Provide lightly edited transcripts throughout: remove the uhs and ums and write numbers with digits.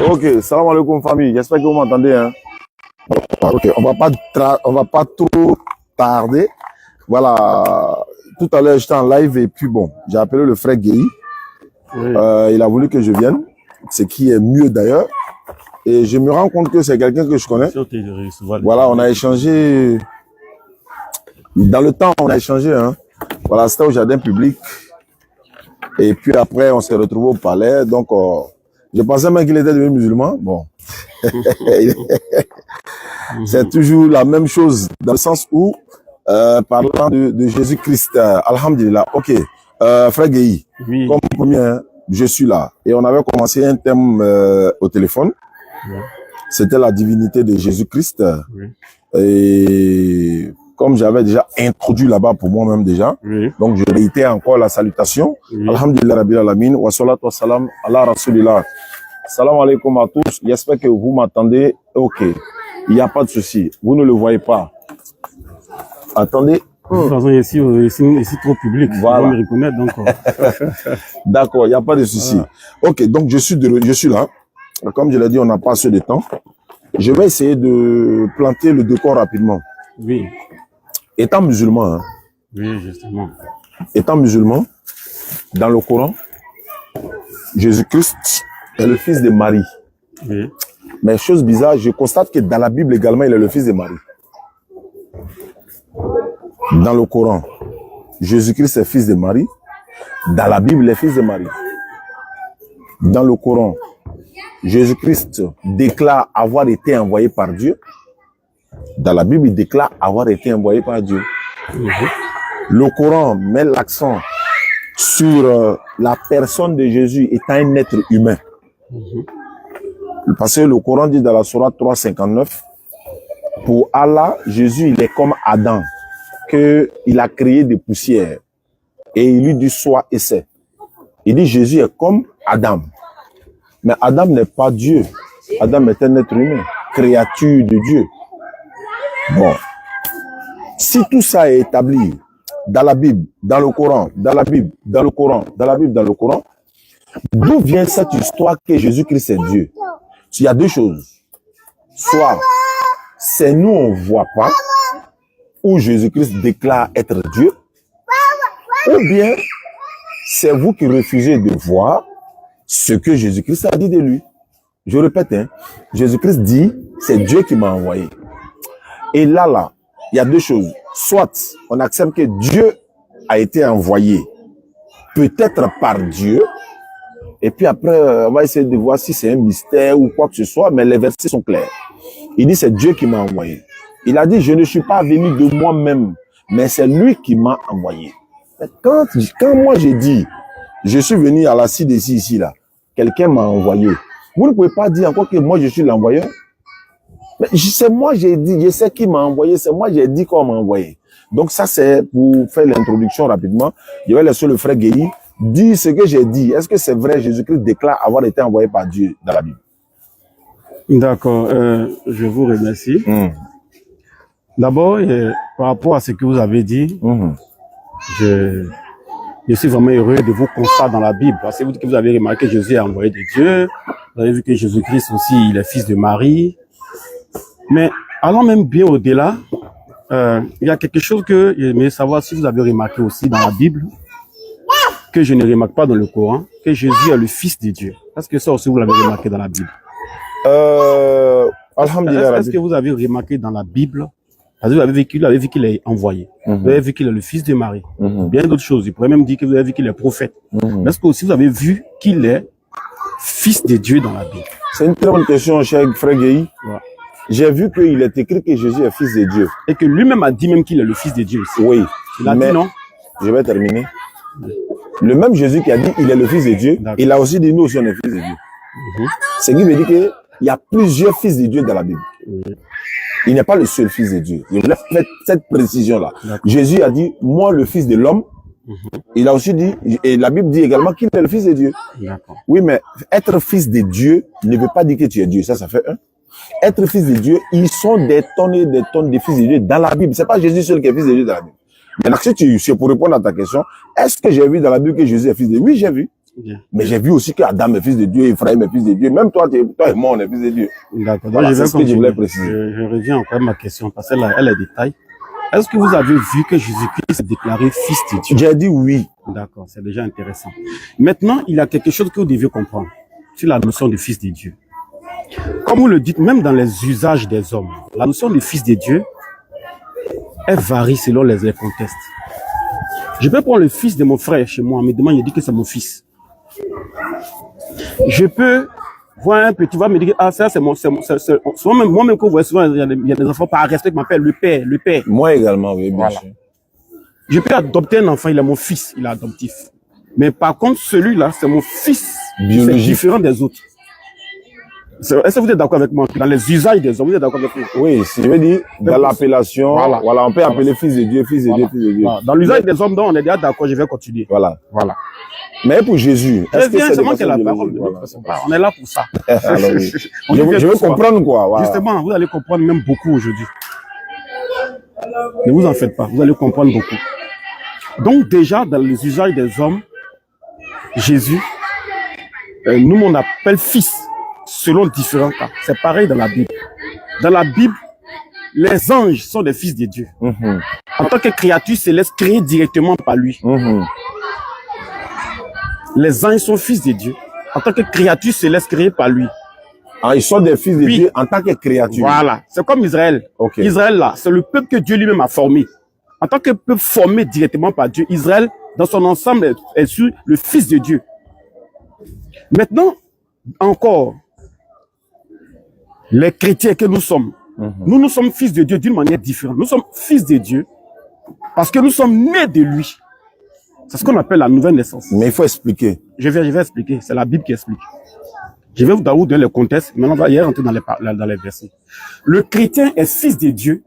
Ok, salam alaikum famille, j'espère que vous m'entendez. Hein. Ok, on va pas trop tarder. Voilà, tout à l'heure j'étais en live et puis bon, j'ai appelé le frère Guéhi. Oui. Il a voulu que je vienne, ce qui est mieux d'ailleurs. Et je me rends compte que c'est quelqu'un que je connais. Voilà, on a échangé. Dans le temps, on a échangé. Hein. Voilà, c'était au jardin public. Et puis après, on s'est retrouvé au palais. Donc, je pensais même qu'il était devenu musulman. Bon. C'est toujours la même chose, dans le sens où, parlant de Jésus-Christ, Alhamdulillah. Ok, frère Guéhi, Oui. comme premier, je suis là. Et on avait commencé un thème au téléphone. Oui. C'était la divinité de Jésus-Christ. Oui. Et comme j'avais déjà introduit là-bas pour moi-même déjà, Oui. donc je réitère encore la salutation. Oui. Alhamdulillah Rabbil Alamin, wa salatu wa salam ala Rasulillah. Salam alaikum à tous, j'espère que vous m'entendez. Ok, il n'y a pas de souci, vous ne le voyez pas. Attendez. De toute façon, ici trop public, Voilà. on me reconnaître, donc. D'accord, il n'y a pas de souci. Voilà. Ok, donc je suis là. Comme je l'ai dit, on n'a pas assez de temps. Je vais essayer de planter le décor rapidement. Oui. Étant musulman, hein, Oui, justement. étant musulman, dans le Coran, Jésus-Christ est le fils de Marie. Oui. Mais chose bizarre, je constate que dans la Bible également, il est le fils de Marie. Dans le Coran, Jésus-Christ est fils de Marie. Dans la Bible, il est fils de Marie. Dans le Coran, Jésus-Christ déclare avoir été envoyé par Dieu. Dans la Bible, il déclare avoir été envoyé par Dieu. Le Coran met l'accent sur la personne de Jésus étant un être humain. Parce que le Coran dit dans la Sourate 3:59, pour Allah, Jésus, il est comme Adam, qu'il a créé des poussières. Et il lui dit sois et c'est. Il dit Jésus est comme Adam. Mais Adam n'est pas Dieu. Adam est un être humain, créature de Dieu. Bon. Si tout ça est établi dans la Bible, dans le Coran, dans la Bible, dans le Coran, dans la Bible, dans le Coran, d'où vient cette histoire que Jésus-Christ est Dieu? Il y a deux choses. Soit c'est nous on ne voit pas, ou Jésus-Christ déclare être Dieu, ou bien c'est vous qui refusez de voir ce que Jésus-Christ a dit de lui. Je répète, hein, Jésus-Christ dit, c'est Dieu qui m'a envoyé. Et là, il y a deux choses. Soit on accepte que Dieu a été envoyé, peut-être par Dieu, et puis après, on va essayer de voir si c'est un mystère ou quoi que ce soit, mais les versets sont clairs. Il dit, c'est Dieu qui m'a envoyé. Il a dit, je ne suis pas venu de moi-même, mais c'est lui qui m'a envoyé. Quand moi j'ai dit, je suis venu à la CDC ici, là, quelqu'un m'a envoyé. Vous ne pouvez pas dire encore que moi je suis l'envoyeur. Mais c'est moi j'ai dit, je sais qui m'a envoyé, c'est moi j'ai dit qu'on m'a envoyé. Donc ça c'est pour faire l'introduction rapidement. Je vais laisser le frère Guéhi dire ce que j'ai dit. Est-ce que c'est vrai, Jésus-Christ déclare avoir été envoyé par Dieu dans la Bible? D'accord, je vous remercie. D'abord, par rapport à ce que vous avez dit, je suis vraiment heureux de vos constats dans la Bible. Parce que vous dites que vous avez remarqué que Jésus est envoyé de Dieu. Vous avez vu que Jésus-Christ aussi, il est fils de Marie. Mais allons même bien au-delà. Il y a quelque chose que j'aimerais savoir si vous avez remarqué aussi dans la Bible, que je ne remarque pas dans le Coran, que Jésus est le fils de Dieu. Est-ce que ça aussi vous l'avez remarqué dans la Bible? Alhamdulillah. Est-ce que vous avez remarqué dans la Bible, parce que vous avez vu qu'il est envoyé, vous avez vu qu'il est le fils de Marie, bien d'autres choses. Il pourrait même dire que vous avez vu qu'il est prophète. Mais est-ce que aussi vous avez vu qu'il est fils de Dieu dans la Bible? C'est une très bonne question, cher frère Guéhi. Ouais. J'ai vu qu'il est écrit que Jésus est fils de Dieu. Et que lui-même a dit même qu'il est le fils de Dieu aussi. Oui. Il a dit non? Je vais terminer. Le même Jésus qui a dit il est le fils de Dieu, il a aussi dit nous aussi on est fils de Dieu. Ce qui veut dire qu'il y a plusieurs fils de Dieu dans la Bible. Il n'est pas le seul fils de Dieu. Je voulais faire cette précision-là. Jésus a dit, moi le fils de l'homme. Il a aussi dit, et la Bible dit également qu'il est le fils de Dieu. Oui, mais être fils de Dieu ne veut pas dire que tu es Dieu. Ça fait un. Être fils de Dieu, ils sont des tonnes et des tonnes de fils de Dieu dans la Bible. C'est pas Jésus seul qui est fils de Dieu dans la Bible. Maintenant, si c'est pour répondre à ta question, est-ce que j'ai vu dans la Bible que Jésus est fils de Dieu? Oui, j'ai vu. Bien. Mais j'ai vu aussi que Adam est fils de Dieu, Ephraim est fils de Dieu. Même toi, toi et moi, on est fils de Dieu. D'accord. Voilà, Donc, c'est ce que je voulais préciser. Je reviens encore à ma question parce qu'elle elle est détail. Est-ce que vous avez vu que Jésus-Christ s'est déclaré fils de Dieu? J'ai dit oui. D'accord, c'est déjà intéressant. Maintenant, il y a quelque chose que vous devez comprendre sur la notion de fils de Dieu. Comme vous le dites, même dans les usages des hommes, la notion de fils de Dieu, elle varie selon les contextes. Je peux prendre le fils de mon frère chez moi, on me demande, il dit que c'est mon fils. Je peux voir un petit, va me dire, ah, ça, c'est mon, moi-même, que vous voyez souvent, il y a des enfants par respect qui m'appellent le père. Moi également, oui, bien sûr. Je peux adopter un enfant, il est mon fils, il est adoptif. Mais par contre, celui-là, c'est mon fils. C'est différent des autres. Est-ce que vous êtes d'accord avec moi? Dans les usages des hommes, vous êtes d'accord avec moi? Oui, je veux dire, dans l'appellation, voilà, on peut appeler fils de Dieu, fils de Dieu, fils de Dieu. Dans l'usage des hommes, donc, on est déjà d'accord, je vais continuer. Voilà. Mais pour Jésus, est-ce que c'est moi qui ai la parole? Voilà. On est là pour ça. Alors, oui. Je veux comprendre quoi. Voilà. Justement, vous allez comprendre même beaucoup aujourd'hui. Ne vous en faites pas, vous allez comprendre beaucoup. Donc déjà, dans les usages des hommes, Jésus, nous on appelle fils selon différents cas. C'est pareil dans la Bible. Dans la Bible, les anges sont des fils de Dieu. En tant que créature céleste créée directement par lui. Les anges sont fils de Dieu. En tant que créature céleste créée par lui. Ah, ils sont des fils de Dieu en tant que créature. Voilà. C'est comme Israël. Okay. Israël, là, c'est le peuple que Dieu lui-même a formé. En tant que peuple formé directement par Dieu, Israël, dans son ensemble, est sur le fils de Dieu. Maintenant, encore, les chrétiens que nous sommes, nous sommes fils de Dieu d'une manière différente. Nous sommes fils de Dieu parce que nous sommes nés de lui. C'est ce qu'on appelle la nouvelle naissance. Mais il faut expliquer. Je vais expliquer. C'est la Bible qui explique. Je vais vous donner le contexte. Maintenant, on va y rentrer dans les versets. Le chrétien est fils de Dieu,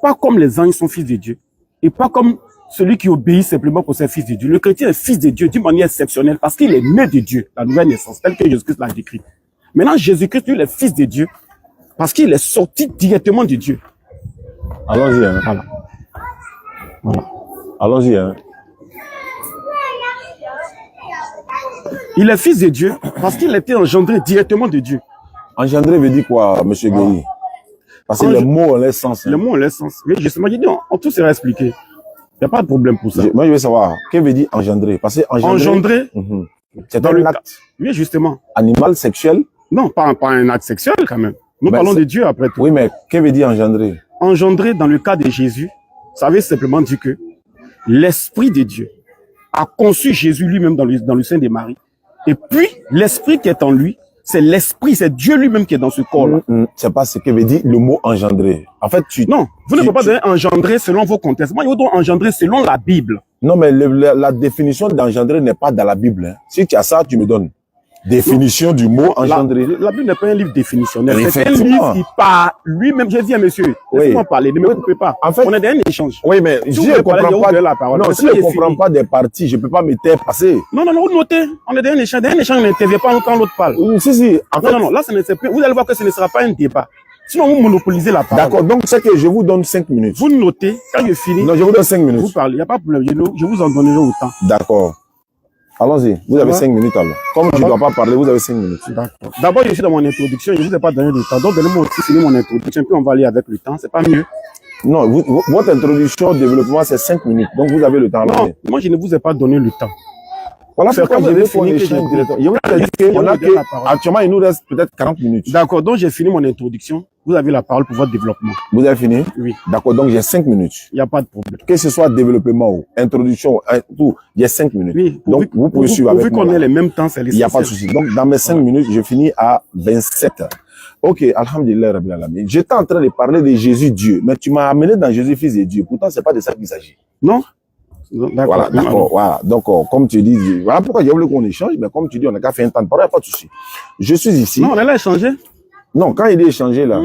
pas comme les anges sont fils de Dieu, et pas comme celui qui obéit simplement pour ser fils de Dieu. Le chrétien est fils de Dieu d'une manière exceptionnelle parce qu'il est né de Dieu, la nouvelle naissance, telle que Jésus-Christ l'a décrit. Maintenant, Jésus-Christ, lui, il est fils de Dieu parce qu'il est sorti directement de Dieu. Allons-y. Hein. Voilà. Allons-y. Hein. Il est fils de Dieu parce qu'il a été engendré directement de Dieu. Engendré veut dire quoi, monsieur Guéhi? Parce que le mot a l'essence. Le mot a l'essence. Oui, justement, j'ai dit, on tout sera expliqué. Il n'y a pas de problème pour ça. Moi, je veux savoir, qu'est-ce que veut dire engendrer? Parce que engendrer, c'est un acte. Oui, justement. Animal, sexuel? Non, pas un acte sexuel quand même. Nous parlons de Dieu après tout. Oui, mais qu'est-ce que veut dire engendrer? Engendrer, dans le cas de Jésus, ça veut simplement dire que l'Esprit de Dieu a conçu Jésus lui-même dans le sein de Marie. Et puis, l'Esprit qui est en lui, c'est l'Esprit, c'est Dieu lui-même qui est dans ce corps-là. C'est pas ce que veut dire le mot engendrer. En fait, non, vous ne pouvez pas donner engendrer selon vos contextes. Moi, je dois engendrer selon la Bible. Non, mais la définition d'engendrer n'est pas dans la Bible. Hein. Si tu as ça, tu me donnes. Définition du mot engendrer. La Bible n'est pas un livre définitionnel. C'est un livre qui parle lui-même. J'ai dit à monsieur, laissez-moi parler, ne me coupez pas. En fait, on est dans un échange. Oui, mais si je ne comprends pas, non, si je ne comprends pas des parties, je ne peux pas me taire passer. Non, vous notez. On est dans un échange. Dans un échange, on n'intervient pas quand l'autre parle. Si. En fait, non, là, vous allez voir que ce ne sera pas un débat. Sinon, vous monopolisez la parole. D'accord, donc c'est que je vous donne 5 minutes. Vous notez, quand je finis. Non, je vous donne 5 minutes. Vous parlez, il n'y a pas de problème. Je vous en donnerai autant. D'accord. Allons-y, vous avez 5 minutes alors. Comme tu ne dois pas parler, vous avez 5 minutes. D'accord. D'abord, je suis dans mon introduction, je ne vous ai pas donné le temps. Donc, donnez-moi aussi finir mon introduction, puis on va aller avec le temps. C'est pas mieux. Non, votre introduction au développement, c'est 5 minutes. Donc, vous avez le temps. Non, moi, je ne vous ai pas donné le temps. Voilà pourquoi je veux qu'on échange directement. Je vous ai dit actuellement, il nous reste peut-être 40 minutes. D'accord, donc j'ai fini mon introduction. Vous avez la parole pour votre développement. Vous avez fini? Oui. D'accord, donc j'ai 5 minutes. Il n'y a pas de problème. Que ce soit développement ou introduction, tout, il y a 5 minutes. Oui. Donc, vous pouvez suivre avec moi. Vu qu'on ait les mêmes temps, c'est l'essentiel. Il n'y a pas de souci. Donc, dans mes 5 minutes, je finis à 27. Ok, alhamdulillah, Rabbil Alamin. J'étais en train de parler de Jésus Dieu, mais tu m'as amené dans Jésus Fils de Dieu. Pourtant, c'est pas de ça qu'il s'agit. Non? Voilà, d'accord, voilà. Donc, comme tu dis, voilà pourquoi j'ai voulu qu'on échange, mais comme tu dis, on n'a qu'à faire un temps de parole, il n'y a pas de souci. Je suis ici. Non, on est là à échanger. Non, quand il est échangé là,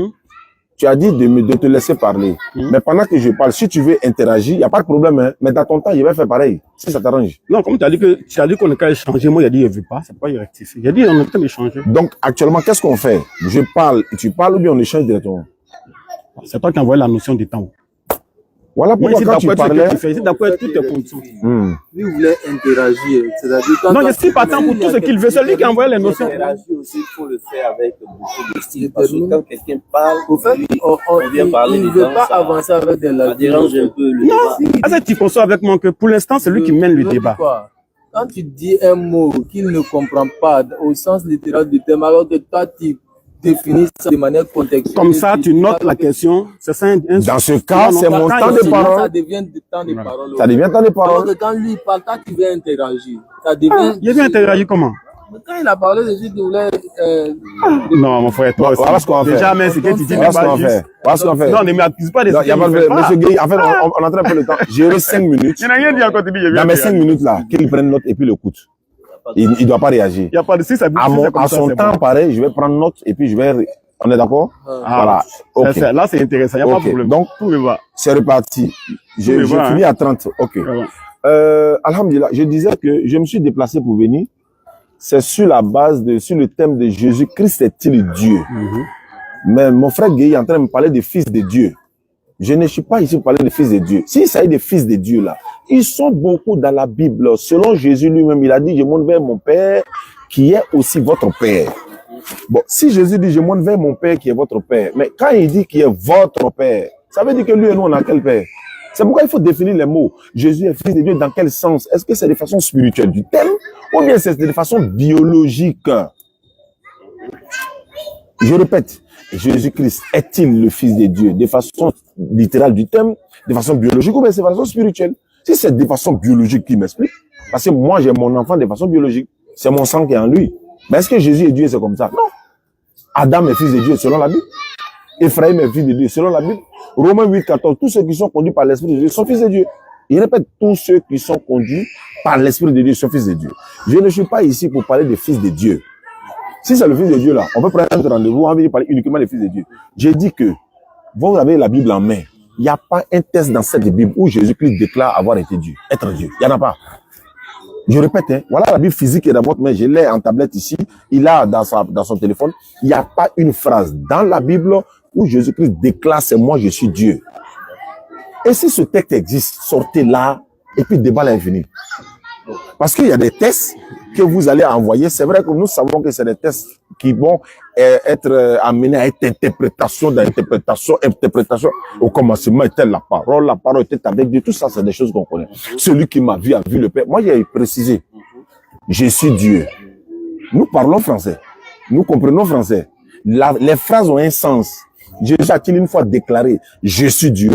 tu as dit de te laisser parler. Mais pendant que je parle, si tu veux interagir, il n'y a pas de problème, hein. Mais dans ton temps, je vais faire pareil, si ça t'arrange. Non, comme tu as dit qu'on n'a qu'à échanger, moi, il a dit, il ne veut pas, c'est pas y rectifier. Il a dit, on est en train d'échanger. Donc, actuellement, qu'est-ce qu'on fait? Je parle, tu parles ou bien on échange directement? C'est toi qui as envoyé la notion du temps. Voilà Moi, pourquoi ici, quand tu d'après ce parlais... que tu fais, ici, d'après tout est contre. Lui voulait interagir. C'est-à-dire quand Non, je suis partant pour tout ce qu'il veut. C'est lui qui envoie les notions. Interagir aussi, il faut le faire avec beaucoup de style. Parce que quand quelqu'un parle, au fait, on vient parler il ne dedans, veut pas ça- avancer avec des ça dérange un peu le Non, débat. est-ce que tu conçois avec moi que pour l'instant, c'est lui qui mène le débat. Quand tu dis un mot qu'il ne comprend pas au sens littéral du terme, alors que toi tu définis ça de manière contextuelle. Comme ça, tu notes la question. C'est ça Dans ce cas, c'est mon temps de Ça parole. devient du temps de parole. Ça devient temps de Alors parole. que quand lui parle, toi tu veux interagir. Ça devient. Il a bien interagi comment? Quand il a parlé, c'est juste qu'il voulait. Non, mon frère, toi aussi. Voilà ce qu'on va Déjà, faire. mais c'est que tu dis Voilà ce qu'on pas va juste. faire. Voilà ce qu'on va faire. Non, ne m'accuse pas des Non, trucs y a pas qu'il de fait problème. pas. Monsieur Gueye, en fait, on entraîne un peu le temps. J'ai 5 minutes. Il n'a rien dit encore, tu dis, il Dans mes 5 minutes là, qu'il prenne note et puis le écoute. Il ne doit pas réagir. Il n'y a pas de si ça bouge. À son temps, pareil, je vais prendre note et puis je vais. On est d'accord? Voilà. Ok. Là, c'est intéressant. Il n'y a pas de problème. Donc, tout le va. c'est reparti. J'ai fini à 30. Ok. Alhamdulillah, je disais que je me suis déplacé pour venir. C'est sur la base sur le thème de Jésus-Christ est-il Dieu? Mais mon frère Gueye est en train de me parler des fils de Dieu. Je ne suis pas ici pour parler des fils de Dieu. S'il s'agit des fils de Dieu là, ils sont beaucoup dans la Bible. Selon Jésus lui-même, il a dit, je monte vers mon Père qui est aussi votre Père. Bon, si Jésus dit, je monte vers mon Père qui est votre Père, mais quand il dit qu'il est votre Père, ça veut dire que lui et nous, on a quel Père? C'est pourquoi il faut définir les mots. Jésus est fils de Dieu dans quel sens? Est-ce que c'est de façon spirituelle du thème ou bien c'est de façon biologique? Je répète, Jésus-Christ est-il le fils de Dieu de façon littérale du thème, de façon biologique ou bien c'est de façon spirituelle? Si c'est de façon biologique qui m'explique, parce que moi j'ai mon enfant de façon biologique, c'est mon sang qui est en lui. Mais est-ce que Jésus est Dieu, c'est comme ça? Non. Adam est fils de Dieu selon la Bible. Ephraim est fils de Dieu selon la Bible. Romains 8, 14, tous ceux qui sont conduits par l'Esprit de Dieu sont fils de Dieu. Il répète, tous ceux qui sont conduits par l'Esprit de Dieu sont fils de Dieu. Je ne suis pas ici pour parler des fils de Dieu. Si c'est le fils de Dieu là, on peut prendre un rendez-vous, on va parler uniquement des fils de Dieu. J'ai dit que vous avez la Bible en main. Il n'y a pas un test dans cette Bible où Jésus-Christ déclare avoir été Dieu, être Dieu. Il n'y en a pas. Je répète, hein, voilà la Bible physique qui est dans votre main. Je l'ai en tablette ici. Il a dans son téléphone. Il n'y a pas une phrase dans la Bible où Jésus-Christ déclare c'est moi, je suis Dieu. Et si ce texte existe, sortez là et puis le débat est fini. Parce qu'il y a des tests que vous allez envoyer. C'est vrai que nous savons que c'est des tests qui vont être amenés à être interprétation. Au commencement était la parole était avec Dieu. Tout ça, c'est des choses qu'on connaît. Celui qui m'a vu a vu le Père. Moi, j'ai précisé, je suis Dieu. Nous parlons français. Nous comprenons français. Les phrases ont un sens. Jésus a-t-il une fois déclaré, je suis Dieu?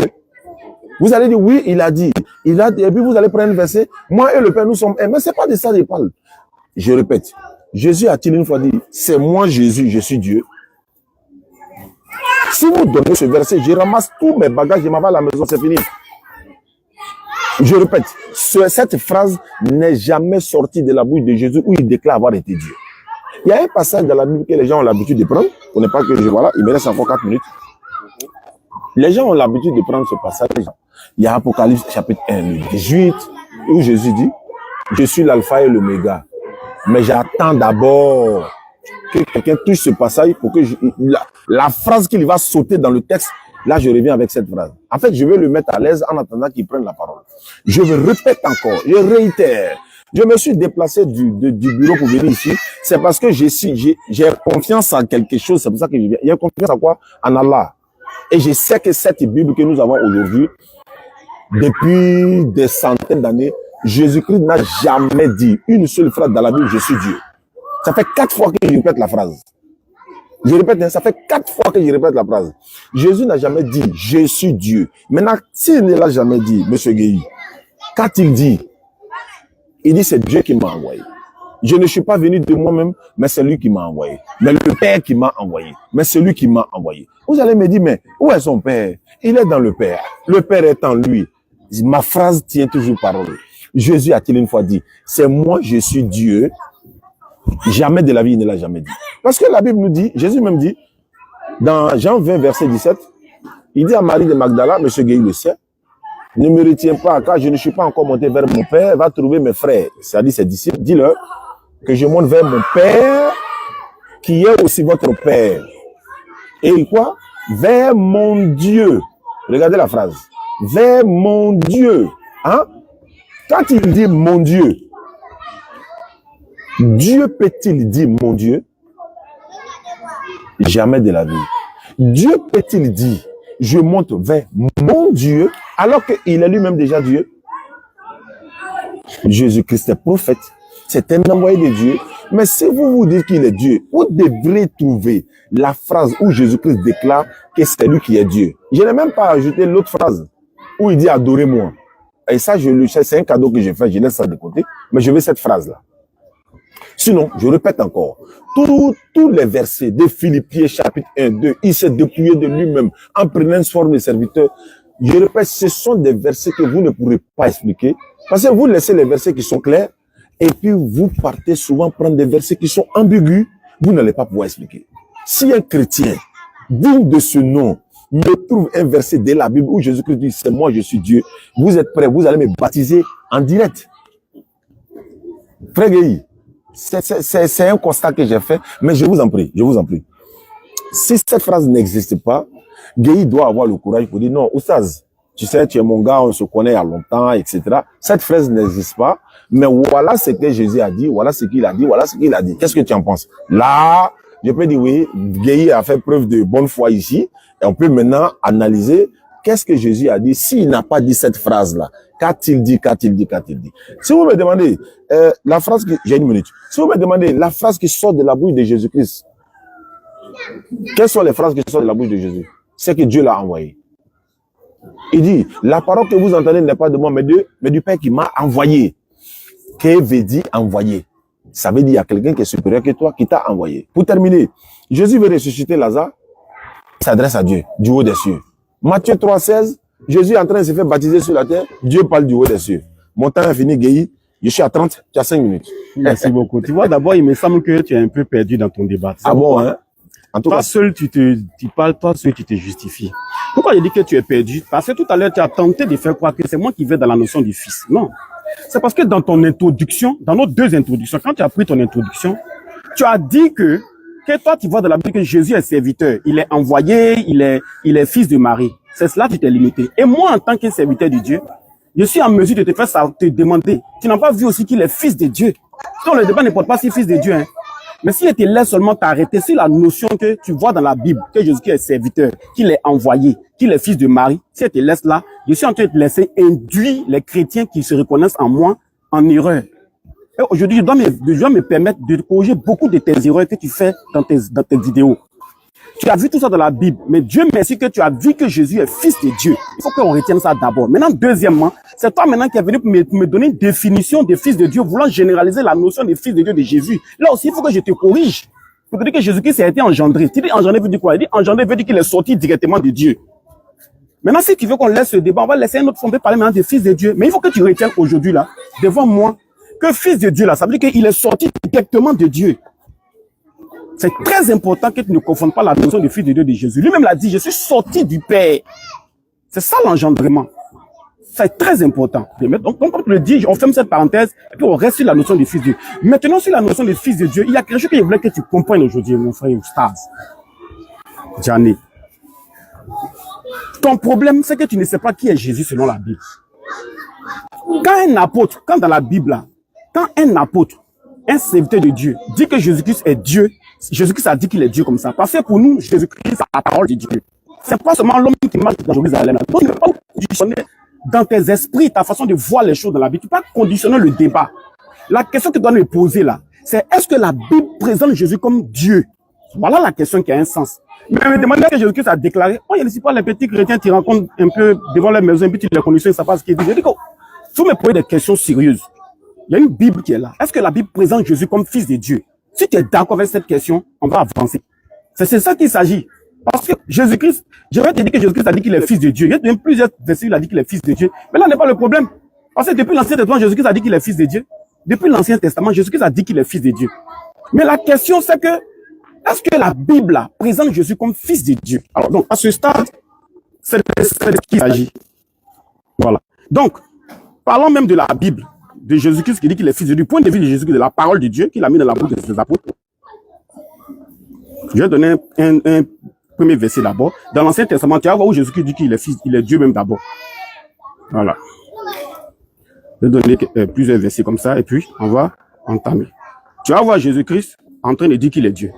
Vous allez dire, oui, il a dit. Et puis vous allez prendre un verset. Moi et le Père, nous sommes un. Mais c'est pas de ça que je parle. Je répète. Jésus a-t-il une fois dit, c'est moi Jésus, je suis Dieu? Si vous donnez ce verset, je ramasse tous mes bagages, je m'en vais à la maison, c'est fini. Je répète, cette phrase n'est jamais sortie de la bouche de Jésus où il déclare avoir été Dieu. Il y a un passage dans la Bible que les gens ont l'habitude de prendre. On n'est pas que voilà, il me reste encore 4 minutes. Les gens ont l'habitude de prendre ce passage. Il y a Apocalypse chapitre 1, le 18, où Jésus dit, je suis l'alpha et l'oméga. Mais j'attends d'abord que quelqu'un touche ce passage pour que la phrase qu'il va sauter dans le texte, là je reviens avec cette phrase. En fait, je vais le mettre à l'aise en attendant qu'il prenne la parole. Je me répète encore, je réitère. Je me suis déplacé du bureau pour venir ici. C'est parce que j'ai confiance en quelque chose. C'est pour ça que je viens. J'ai confiance en quoi? En Allah. Et je sais que cette Bible que nous avons aujourd'hui, depuis des centaines d'années, Jésus-Christ n'a jamais dit une seule phrase dans la Bible, je suis Dieu. Ça fait 4 fois que je répète la phrase. Je répète, ça fait 4 fois que je répète la phrase. Jésus n'a jamais dit, je suis Dieu. Maintenant, s'il ne l'a jamais dit, monsieur Gueye, qu'a-t-il dit? Il dit, c'est Dieu qui m'a envoyé. Je ne suis pas venu de moi-même, mais c'est lui qui m'a envoyé. Mais le Père qui m'a envoyé. Mais c'est lui qui m'a envoyé. Vous allez me dire, mais où est son Père? Il est dans le Père. Le Père est en lui. Ma phrase tient toujours parole. Jésus a-t-il une fois dit, c'est moi, je suis Dieu. Jamais de la vie, il ne l'a jamais dit. Parce que la Bible nous dit, Jésus même dit, dans Jean 20, verset 17, il dit à Marie de Magdala, monsieur Gueye le sait, ne me retiens pas, car je ne suis pas encore monté vers mon Père, va trouver mes frères, c'est-à-dire ses disciples, dis-leur que je monte vers mon Père, qui est aussi votre Père. Et quoi? Vers mon Dieu. Regardez la phrase. vers mon Dieu. Hein? Quand il dit mon Dieu, Dieu peut-il dire mon Dieu? Jamais de la vie. Dieu peut-il dire je monte vers mon Dieu alors qu'il est lui-même déjà Dieu? Jésus-Christ est prophète. C'est un envoyé de Dieu. Mais si vous vous dites qu'il est Dieu, vous devrez trouver la phrase où Jésus-Christ déclare que c'est lui qui est Dieu. Je n'ai même pas ajouté l'autre phrase où il dit adorez-moi. Et ça, c'est un cadeau que j'ai fait, je laisse ça de côté. Mais je veux cette phrase-là. Sinon, je répète encore, tous les versets de Philippiens chapitre 1, 2, il s'est dépouillé de lui-même en prenant une forme de serviteur. Je répète, ce sont des versets que vous ne pourrez pas expliquer parce que vous laissez les versets qui sont clairs et puis vous partez souvent prendre des versets qui sont ambigus, vous n'allez pas pouvoir expliquer. Si un chrétien digne de ce nom me trouve un verset de la Bible où Jésus-Christ dit c'est moi, je suis Dieu, vous êtes prêts, vous allez me baptiser en direct. Frère Guéhi, c'est un constat que j'ai fait, mais je vous en prie. Si cette phrase n'existe pas, Guéhi doit avoir le courage pour dire non, Oustaz, tu sais, tu es mon gars, on se connaît il y a longtemps, etc. Cette phrase n'existe pas, mais voilà ce que Jésus a dit, voilà ce qu'il a dit, voilà ce qu'il a dit. Qu'est-ce que tu en penses? Là, je peux dire oui, Guéhi a fait preuve de bonne foi ici, et on peut maintenant analyser qu'est-ce que Jésus a dit s'il n'a pas dit cette phrase-là. Qu'a-t-il dit? Si vous me demandez, la phrase j'ai une minute. Si vous me demandez la phrase qui sort de la bouche de Jésus-Christ, quelles sont les phrases qui sortent de la bouche de Jésus? C'est que Dieu l'a envoyé. Il dit, la parole que vous entendez n'est pas de moi, mais du Père qui m'a envoyé. Que veut dire envoyer? Ça veut dire qu'il y a quelqu'un qui est supérieur que toi, qui t'a envoyé. Pour terminer, Jésus veut ressusciter Lazare, il s'adresse à Dieu, du haut des cieux. Matthieu 3,16, Jésus est en train de se faire baptiser sur la terre, Dieu parle du haut des cieux. Mon temps est fini, Guéhi. Je suis à 30, tu as 5 minutes. Merci beaucoup. Tu vois, d'abord, il me semble que tu es un peu perdu dans ton débat. Ah bon, hein? En tout toi cas, seul, tu parles, toi seul, tu te justifies. Pourquoi je dis que tu es perdu? Parce que tout à l'heure, tu as tenté de faire croire que c'est moi qui vais dans la notion du fils. Non. C'est parce que dans ton introduction, dans nos deux introductions, quand tu as pris ton introduction, tu as dit que toi, tu vois dans la Bible que Jésus est serviteur. Il est envoyé, il est fils de Marie. C'est cela qui t'es limité. Et moi, en tant que serviteur de Dieu, je suis en mesure de te faire ça, te demander. Tu n'as pas vu aussi qu'il est fils de Dieu. Donc, le débat ne porte pas si fils de Dieu, hein. Mais si je te laisse seulement t'arrêter sur la notion que tu vois dans la Bible, que Jésus est serviteur, qu'il est envoyé, qu'il est fils de Marie, si je te laisse là, je suis en train de te laisser induire les chrétiens qui se reconnaissent en moi en erreur. Et aujourd'hui, je dois me permettre de corriger beaucoup de tes erreurs que tu fais dans tes vidéos. Tu as vu tout ça dans la Bible, mais Dieu merci que tu as vu que Jésus est fils de Dieu. Il faut qu'on retienne ça d'abord. Maintenant, deuxièmement, c'est toi maintenant qui es venu pour me donner une définition de fils de Dieu, voulant généraliser la notion de fils de Dieu de Jésus. Là aussi, il faut que je te corrige. Pour te dire que Jésus-Christ a été engendré. Tu dis engendré veut dire quoi? Il dit engendré veut dire qu'il est sorti directement de Dieu. Maintenant, si tu veux qu'on laisse ce débat, on va laisser un autre fond de parler maintenant de fils de Dieu. Mais il faut que tu retiennes aujourd'hui là, devant moi, que fils de Dieu là, ça veut dire qu'il est sorti directement de Dieu. C'est très important que tu ne confondes pas la notion de fils de Dieu de Jésus. Lui-même l'a dit, je suis sorti du Père. C'est ça l'engendrement. C'est très important. Donc, comme tu le dis, on ferme cette parenthèse et puis on reste sur la notion de fils de Dieu. Maintenant, sur la notion de fils de Dieu, il y a quelque chose que je voulais que tu comprennes aujourd'hui, mon frère Oustaz. Gianni. Ton problème, c'est que tu ne sais pas qui est Jésus selon la Bible. Quand dans la Bible, là, quand un apôtre, un serviteur de Dieu, dit que Jésus-Christ est Dieu, Jésus-Christ a dit qu'il est Dieu comme ça. Parce que pour nous, Jésus-Christ, c'est la parole de Dieu. C'est pas seulement l'homme qui marche dans Jérusalem. Donc, ne pas conditionner dans tes esprits, ta façon de voir les choses dans la Bible. Tu peux pas conditionner le débat. La question que tu dois me poser là, c'est est-ce que la Bible présente Jésus comme Dieu? Voilà la question qui a un sens. Mais me demander que Jésus-Christ a déclaré, oh, il ne pas les petits chrétiens qui rencontrent un peu devant leur maison, et puis tu les conditionnes, ça passe ce qu'ils disent. Je dis que, faut me poser des questions sérieuses. Il y a une Bible qui est là. Est-ce que la Bible présente Jésus comme fils de Dieu? Si tu es d'accord avec cette question, on va avancer. C'est ça qu'il s'agit. Parce que Jésus-Christ, je vais te dire que Jésus-Christ a dit qu'il est fils de Dieu. Il y a même plusieurs versets où il a dit qu'il est fils de Dieu. Mais là n'est pas le problème. Parce que depuis l'Ancien Testament, Jésus-Christ a dit qu'il est fils de Dieu. Depuis l'Ancien Testament, Jésus-Christ a dit qu'il est fils de Dieu. Mais la question, c'est que, est-ce que la Bible là, présente Jésus comme fils de Dieu? Alors, donc, à ce stade, c'est de ce qu'il s'agit. Voilà. Donc, parlons même de la Bible, de Jésus-Christ qui dit qu'il est fils de Dieu, du point de vue de Jésus-Christ, de la parole de Dieu qu'il a mis dans la bouche de ses apôtres. Je vais donner un premier verset d'abord. Dans l'Ancien Testament, tu vas voir où Jésus-Christ dit qu'il est fils, il est Dieu même d'abord. Voilà. Je vais donner plusieurs versets comme ça et puis on va entamer. Tu vas voir Jésus-Christ en train de dire qu'il est Dieu.